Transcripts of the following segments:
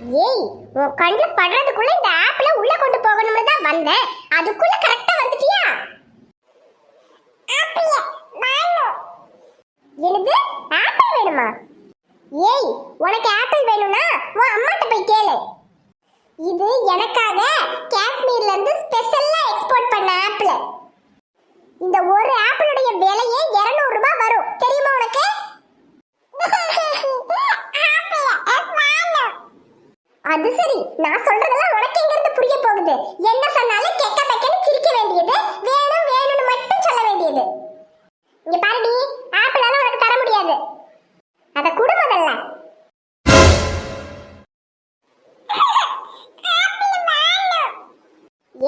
ஏய், உன் கண்ணுல படுறதுக்குள்ள இந்த ஆப்பிள உள்ள கொண்டு போகணும்னு தான் வந்தேன். அதுக்குள்ள கரெக்ட்டா வந்துட்டியா? ஆப்பிள் வேணும். என்னது? ஆப்பிள் வேணுமா? ஏய், உனக்கு ஆப்பிள் வேணும்னா உன் அம்மாட்ட போய் கேளு. இது எனக்காக காஷ்மீர்ல இருந்து ஸ்பெஷலா எக்ஸ்போர்ட் பண்ண ஆப்பிள். இந்த ஒரு ஆப்பிளுடைய விலையே 200 ரூபாய் வரும். தெரியுமா உனக்கு? அது சரி, நான் சொல்றதெல்லாம் உனக்கு எங்க இருந்து புரிய போகுது? என்ன சொன்னாலும் கெக்க பக்கன்னு சிரிக்க வேண்டியது, வேணும் வேணும்னு மட்டும் சொல்ல வேண்டியது. இங்க பாருடி, ஆப்பிளால உனக்கு தர முடியாது. அத குடு முதல்ல.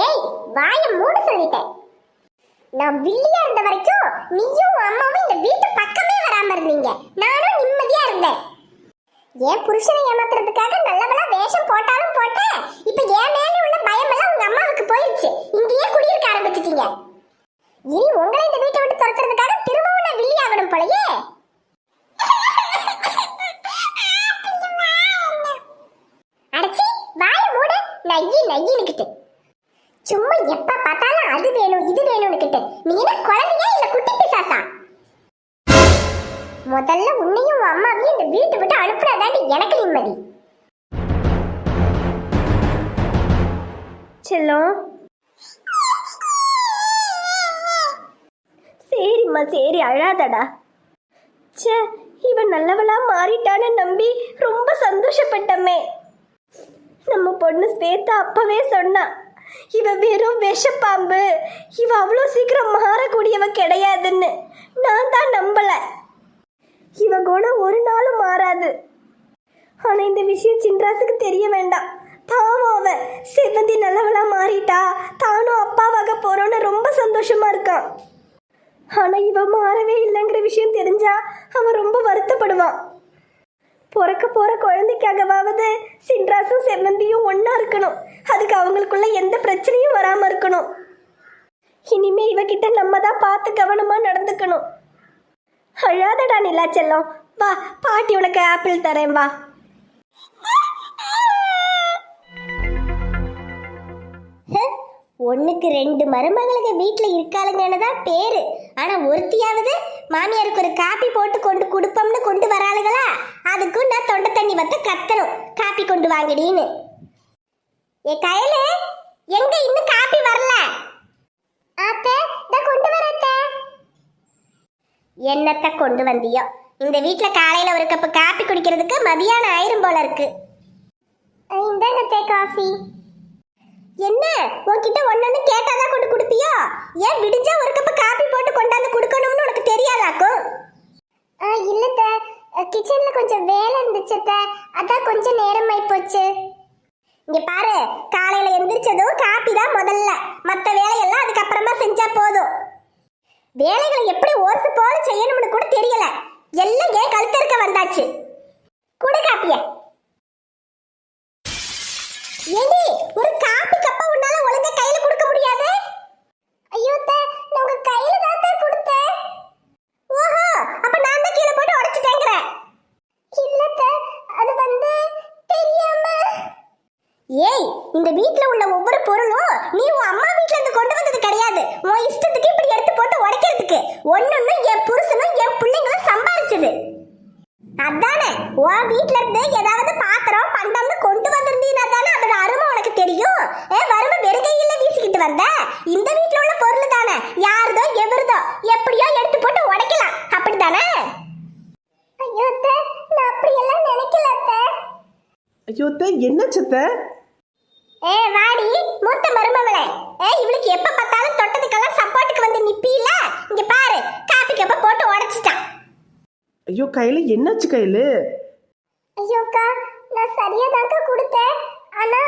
ஏய், வாய மூடு சொல்லிட்டேன். நான் வில்லியா இருந்த வரைக்கும் நீயும் அம்மாவும் இந்த வீட்டு பக்கமே வராம இருந்தீங்க. நானும் நிம்மதியா இருந்தேன். ஏன் புருஷனை ஏமாத்துறதுக்காக நல்லவளா வேஷம் போட்டாலும் போட்டேன். இப்ப என் மேல உள்ள பயம் எல்லாம் உங்க அம்மாவுக்கு போயிடுச்சு. இங்கேயே குடியிருக்க ஆரம்பிச்சிட்டீங்க. இனி உங்களை இந்த வீட்டை விட்டு துரத்துறதுக்காக திரும்பவும் நான் வில்லி ஆகணும் போலயே. அடச்சி, வாய மூடு. நையி நையின்னுக்கிட்டு சும்மா எப்ப பார்த்தாலும் அது வேணும் இது வேணும்னுக்கிட்டு. நீ என்ன குழந்தையா இல்ல குட்டி பிசாசா? முதல்ல உன்னையும் அம்மாவையும் இந்த வீட்டை விட்டு அனுப்புறதாண்டி எனக்கு நிம்மதி. செல்லம், சரிம்மா சரி, அழாதடா. சே, இவன் நல்லவளா மாறிட்டான்னு நம்பி ரொம்ப சந்தோஷப்பட்டமே. நம்ம பொண்ணு ஸ்வேதா அப்பவே சொன்னா, இவ வெறும் விஷப்பாம்பு, இவ அவ்வளோ சீக்கிரம் மாறக்கூடியவ கிடையாதுன்னு. நான் தான் நம்பல. இவ குணம் ஒரு நாளும் மாறாது. ஆனா இந்த விஷயம் சின்ராசுக்கு தெரிய வேண்டாம். பாவம், அவ செவ்வந்தி நல்லவளா மாறிட்டா, தானும் அப்பாவாக போறோன்னு ரொம்ப சந்தோஷமா இருக்கான். ஆனா இவ மாறவே இல்லைங்கிற விஷயம் தெரிஞ்சா அவன் ரொம்ப வருத்தப்படுவான். பிறக்க போற குழந்தைக்காகவாவது சின்ராசும் செவ்வந்தியும் ஒன்னா இருக்கணும். அதுக்கு அவங்களுக்குள்ள எந்த பிரச்சனையும் வராம இருக்கணும். இனிமே இவகிட்ட நம்ம தான் பார்த்து கவனமா நடந்துக்கணும். அழாதடா நிலா செல்லம், வா பாட்டி உனக்கு ஆப்பிள் தரேன், வா. ஒண்ணுக்கு 2 மருமகளுக்கு வீட்டுல இருக்காளுங்கன்னு தான் பேரு. ஆனா ஒருத்தியாவது மாமியாருக்கு ஒரு காப்பி போட்டு கொண்டு கொடுப்போம்னு கொண்டு வராளுகளா? அதுக்கும் நான் தொண்டை தண்ணி வத்த கத்தணும், காப்பி கொண்டு வாங்கடின்னு. ஏ கயலு, எங்க இன்னும் காப்பி வரல? ஆத்தே, நான் கொண்டு வரேன். என்னத்தை கொண்டு வந்தியோ? இந்த வீட்டுல காலையில ஒரு கப்பு காப்பி குடிக்கிறதுக்கு மதியானம் ஆயிரும் போல இருக்கு. இந்தாங்கத்தே காஃபி. என்ன, உன்கிட்ட ஒன்னொன்னு கேட்டாதான் கொண்டு கொடுப்பியோ? ஏன் விடிஞ்சா ஒரு கப்பு காப்பி போட்டு கொண்டாந்து கொடுக்கணும்னு உனக்கு தெரியாதாக்கும்? இல்லத்த, கிச்சன்ல கொஞ்சம் வேலை இருந்துச்சத்த, அதான் கொஞ்சம் நேரமாயி போச்சு. இங்க பாரு, காலையில எந்திரிச்சதும் காப்பி தான் முதல்ல, மற்ற வேலையெல்லாம் அதுக்கப்புறமா செஞ்சா போதும். வேலைகளை எப்படி ஓர்த்து போல செய்யணும்னு கூட தெரியல. எல்லாம் ஏன் கழுத்திருக்க வந்தாச்சு. குடு காப்பிய. ஏடி, ஒரு காப்பி கப்ப உன்னால ஒழுங்கா கையில கொடுக்க முடியாது? ஐயோ தே, நான் உங்க கையில தான் தே கொடுத்தேன். ஓஹோ, அப்ப நான் தான் கீழே போட்டு உடைச்சிட்டேங்கறேன். இல்ல தே, அது வந்து தெரியாம. ஏய், இந்த வீட்ல உள்ள ஒவ்வொரு பொருளும் நீ உன் அம்மா வீட்ல இருந்து கொண்டு வந்தது கிடையாது. உன் இஷ்டத்துக்கு இப்படி எடுத்து போட்டு உடைக்கிறதுக்கு ஒன்னொன்னு என் புருஷனும் என் பிள்ளைங்களும் சம்பாரிச்சது. அதானே, உன் வீட்ல இருந்து ஏதாவது பாத்திரம் பண்டம்னு கொண்டு வந்திருந்தீனா தானே அதோட அருமை உனக்கு தெரியும். வறுமை வெறுகையில வீசிக்கிட்டு வந்த. இந்த வீட்ல உள்ள பொருள் தானே, யாருதோ எவருதோ எப்படியோ எடுத்து போட்டு உடைக்கலாம், அப்படித்தானே? ஐயோ அத்தை, நான் அப்படியெல்லாம் நினைக்கல அத்தை. ஐயோ அத்தை, என்ன சத்தை? வாடி மூத்த மருமகளே, இவளுக்கு எப்ப பார்த்தாலும் தொட்டதுக்கெல்லாம் சப்போர்ட்டுக்கு வந்து நிப்பீல. இங்க பாரு, காப்பி கப்ப போட்டு உடைச்சிட்டான். ஐயோ கையில என்னாச்சு கையில? ஐயோக்கா, நான் சரியா தாங்க கொடுத்தேன். ஆனா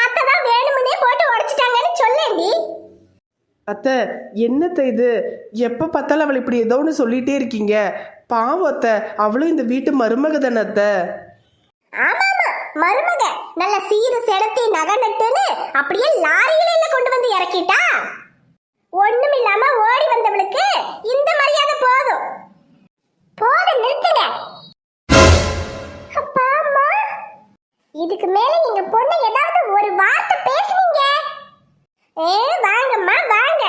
அத்தை தான் வேணும்னே போட்டு உடைச்சிட்டாங்கன்னு சொல்லேண்டி. அத்தை, என்னத்த இது? எப்ப பார்த்தாலும் அவள் இப்படி ஏதோ ஒன்று சொல்லிட்டே இருக்கீங்க. பாவம் அத்தை, அவளும் இந்த வீட்டு மருமக தானே அத்தை. ஆமாமா, மருமக. நல்ல சீரு செடத்தி நகை நட்டுன்னு அப்படியே லாரியில கொண்டு வந்து இறக்கிட்டா. ஒண்ணும் இல்லாம ஓடி வந்தவளுக்கு இந்த மரியாதை போதும். போதும், நிறுத்துங்க. அப்பா அம்மா, இதுக்கு மேல எங்க பொண்ணு ஏதாவது ஒரு வார்த்தை பேசுனீங்க, வாங்கம்மா வாங்க.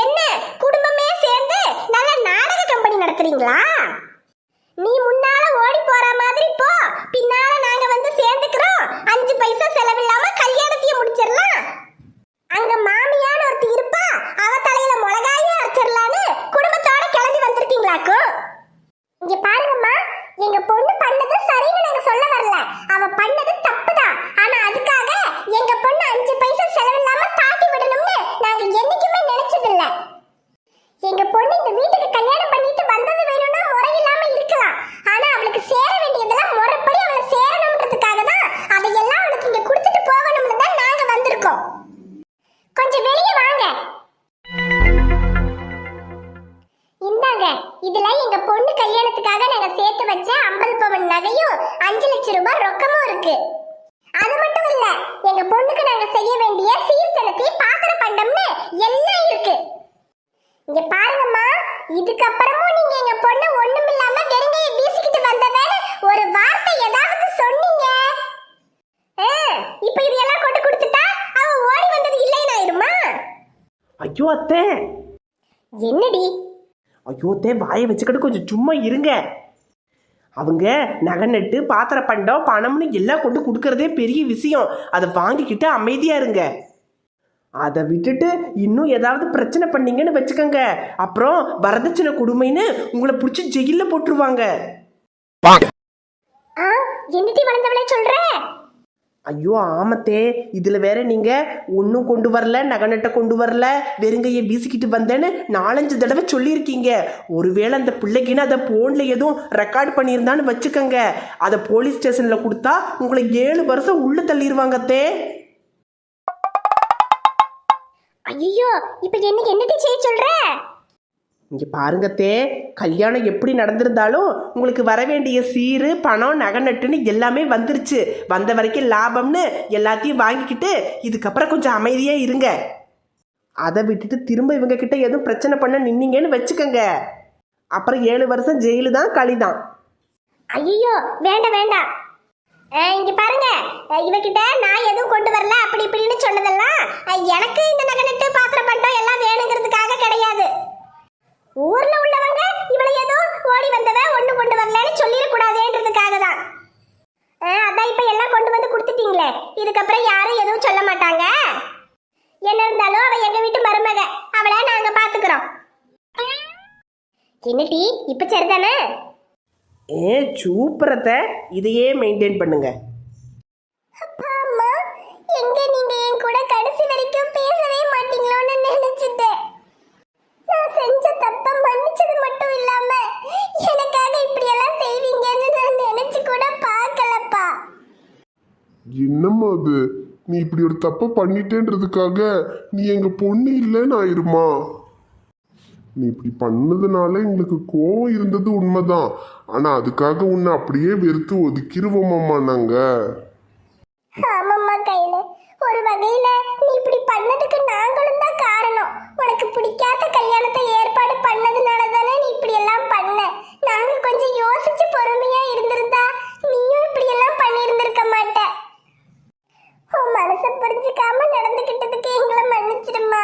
என்ன குடும்பமே சேர்ந்து நல்ல நாடக கம்பெனி நடத்துறீங்களா? நீ முன்னால ஓடி போற மாதிரி போ, பின்னால நாங்க வந்து சேர்ந்துக்கிறோம். 5 பைசா செலவில்லாம கல்யாணத்தையும் முடிச்சிடலாம். அங்க மாமியான்னு ஒருத்தி இருப்பா, அவ தலையில மிளகாயே அரைச்சிடலான்னு குடும்பத்தோட கிளம்பி வந்திருக்கீங்களாக்கும். இங்க பாருங்கம்மா, எங்க பொண்ணு பண்ணது சரின்னு நாங்க சொல்ல வரல. அவ பண்ணது தப்புதான். ஆனா அதுக்காக எங்க பொண்ணு 5 பைசா செலவில்லாம தாட்டி விடணும்னு நாங்க என்னைக்குமே நினைச்சதில்ல. எங்க பொண்ணு இந்த வீட்டுக்கு கல்யாணம் பண்ணிட்டு வந்தது வேணும்னா முறையில்லாம இருக்கலாம். ஆனா அவளுக்கு சேர வேண்டியதெல்லாம் முறைப்படி அவளை சேரணும்ன்றதுக்காக தான் அதையெல்லாம் அவளுக்கு இங்க கொடுத்துட்டு போகணும்னு தான் நாங்க வந்திருக்கோம். கொஞ்சம் வெளியே வாங்க. இந்தாங்க, இதுல எங்க பொண்ணு கல்யாணத்துக்காக நாங்க சேர்த்து வச்ச 50 பவுன் நகையும் 5 லட்சம் ரூபாய் ரொக்கமும் இருக்கு. அது மட்டும் இல்ல, எங்க பொண்ணுக்கு நாங்க செய்ய வேண்டிய சீர்திருத்தி பாத்திர பண்டம்னு எல்லாம் இருக்கு. இங்க பாருங்கம்மா, இதுக்கப்புறமும் நீங்க எங்க பொண்ணு ஒண்ணுமில்லாம வெறுங்கையை வீசிக்கிட்டு வந்ததால ஒரு வார்த்தை ஏதாவது சொன்னீங்க, இப்ப இதெல்லாம் கொண்டு கொடுத்துட்டா அவ ஓடி வந்தது இல்லைன்னு ஆயிருமா? ஐயோ அத்தை, என்னடி? ஐயோ அத்தை, வாயை வச்சுக்கிட்டு கொஞ்சம் சும்மா இருங்க. அவங்க நகை நட்டு பாத்திர பண்டம் பணம்னு எல்லாம் கொண்டு கொடுக்கறதே பெரிய விஷயம். அதை வாங்கிக்கிட்டு அமைதியா இருங்க. அதை விட்டுட்டு இன்னும் ஏதாவது பிரச்சனை பண்ணீங்கன்னு வச்சுக்கோங்க, அப்புறம் வரதட்சணை கொடுமைன்னு உங்களை பிடிச்சி ஜெயில போட்டுருவாங்க. என்னடி வளர்ந்தவளே சொல்ற? ஐயோ ஆமத்தே, இதுல வேற நீங்க ஒன்றும் கொண்டு வரல, நகை நட்டை கொண்டு வரல, வெறுங்கையை வீசிக்கிட்டு வந்தேன்னு 4-5 தடவை சொல்லியிருக்கீங்க. ஒருவேளை அந்த பிள்ளைக்குன்னு அதை போன்ல எதுவும் ரெக்கார்ட் பண்ணியிருந்தான்னு வச்சுக்கோங்க, அதை போலீஸ் ஸ்டேஷன்ல கொடுத்தா உங்களை 7 வருஷம் உள்ள தள்ளிடுவாங்கத்தே. ஐயோ, இப்ப என்னடி செய்ய சொல்ற? இங்கே பாருங்கத்தே, கல்யாணம் எப்படி நடந்திருந்தாலும் உங்களுக்கு வர வேண்டிய சீரு பணம் நகை நட்டுன்னு எல்லாமே வந்துருச்சு. வந்த வரைக்கும் லாபம்னு எல்லாத்தையும் வாங்கிக்கிட்டு இதுக்கப்புறம் கொஞ்சம் அமைதியாக இருங்க. அதை விட்டுட்டு திரும்ப இவங்க கிட்ட எதுவும் பிரச்சனை பண்ண நின்னீங்கன்னு வச்சுக்கோங்க, அப்புறம் 7 வருஷம் ஜெயிலு தான் களிதான். ஐயோ வேண்டாம் வேண்டாம். இங்க பாருங்க, இவகிட்ட நான் எதுவும் கொண்டு வரல அப்படி இப்படின்னு சொன்னதெல்லாம் எனக்கு இந்த நகை நட்டு பாத்திர பண்டம் எல்லாம் வேணுங்கிறதுக்காக கிடையாது. ஊர்ல உள்ளவங்க இவளை ஏதோ ஓடி வந்தவ ஒண்ணு கொண்டு வரலன்னு சொல்லிடக்கூடாதுன்றதுக்காக தான். அதான் இப்ப எல்லாம் கொண்டு வந்து கொடுத்துட்டீங்களே, இதுக்கப்புறம் யாரும் எதுவும் சொல்ல மாட்டாங்க. என்ன இருந்தாலும் அவ எங்க வீட்டு மருமக, அவளை நாங்க பாத்துக்கிறோம். என்னடி இப்ப சரிதானே? சூப்பரத்தை, இதையே மெயின்டைன் பண்ணுங்க. அம்மா, எங்க நீங்க என் கூட கடைசி வரைக்கும் பேசவே மாட்டீங்களோன்னு நினைச்சிட்டேன். நான் செஞ்ச தப்ப மன்னிச்சது மட்டும் இல்லாம எனக்காக இப்படி எல்லாம் செய்வீங்கன்னு நான் நினைச்சு கூட பார்க்கலப்பா. என்னம்மா அது, நீ இப்படி ஒரு தப்ப பண்ணிட்டேன்றதுக்காக நீ எங்க பொண்ணு இல்லைன்னு ஆயிருமா? நீ இப்படி பண்ணதுனால எங்களுக்கு கோவம் இருந்தது உண்மைதான். ஆனா அதுக்காக உன்னை அப்படியே வெறுத்து ஒதுக்கிடுவோமாம்மா நாங்க. ஆமாம்மா கையில, ஒரு வகையில நீ இப்படி பண்ணதுக்கு நாங்களும் தான் காரணம். உனக்கு பிடிக்காத கல்யாணத்தை ஏற்பாடு பண்ணதுனால தானே நீ இப்படி எல்லாம் பண்ண. நாங்க கொஞ்சம் யோசிச்சு பொறுமையா இருந்திருந்தா நீயும் இப்படி எல்லாம் பண்ணியிருந்திருக்க மாட்ட. உன் மனசை புரிஞ்சுக்காம நடந்துகிட்டதுக்கு எங்களை மன்னிச்சிடுமா.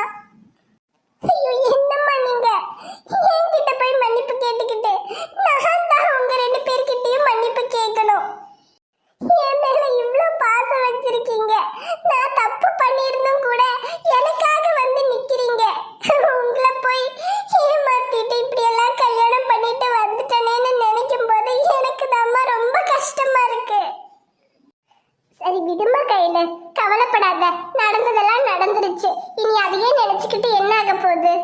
ஐயோ என்னம்மா நீங்க என்கிட்ட போய் மன்னிப்பு கேட்டுக்கிட்டு நான் தான் உங்க 2 பேர்கிட்டயும் மன்னிப்பு கேட்கணும். என் மேல இவ்ளோ பாசம் வச்சிருக்கீங்க, நான் தப்பு பண்ணிருந்தும் கூட எனக்காக வந்து நிக்கிறீங்க. உங்களை போய் ஏமாத்திட்டு இப்படி எல்லாம் கல்யாணம் பண்ணிட்டு வந்துட்டேனேன்னு நினைக்கும் போது எனக்கு தாம்மா ரொம்ப கஷ்டமா இருக்கு. சரி விடுமா கையில, கவலைப்படாத, நடந்ததெல்லாம் நடந்துருச்சு. இனி அதையே நினைச்சுக்கிட்டு என்ன ஆக போகுது?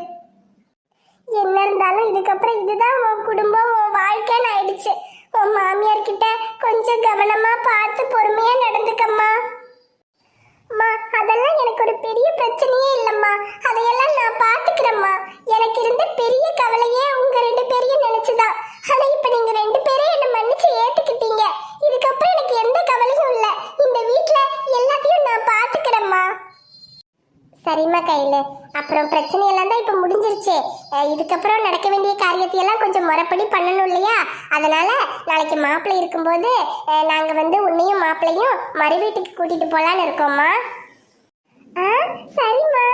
என்ன இருந்தாலும் இதுக்கப்புறம் இதுதான் உன் குடும்பம், உன் வாழ்க்கைன்னு ஆயிடுச்சு. உன் மாமியார் கிட்ட கொஞ்சம் கவனமா பார்த்து பொறுமையா நடந்துக்கம்மா. அம்மா, அதெல்லாம் எனக்கு ஒரு பெரிய பிரச்சனையே இல்லம்மா, அதையெல்லாம் நான் பாத்துக்கிறேம்மா. எனக்கு இருந்த பெரிய கவலையே உங்க 2 பேரையும் நினைச்சுதான். ஆனா இப்ப நீங்க 2 பேரே என்ன மன்னிச்சு ஏத்துக்கிட்டீங்க. இதுக்கப்புறம் எனக்கு எந்த கவலையும் இல்ல. இந்த வீட்ல எல்லாத்தையும் நான் பாத்துக்கிறேம்மா. சரிம்மா கையில, அப்புறம் பிரச்சனை எல்லாம் தான் இப்போ முடிஞ்சிருச்சு. இதுக்கப்புறம் நடக்க வேண்டிய காரியத்தையெல்லாம் கொஞ்சம் முறைப்படி பண்ணணும் இல்லையா? அதனால நாளைக்கு மாப்பிள்ளை இருக்கும்போது நாங்கள் வந்து உன்னையும் மாப்பிள்ளையும் மறு வீட்டுக்கு கூட்டிட்டு போகலான்னு இருக்கோம்மா. சரிம்மா.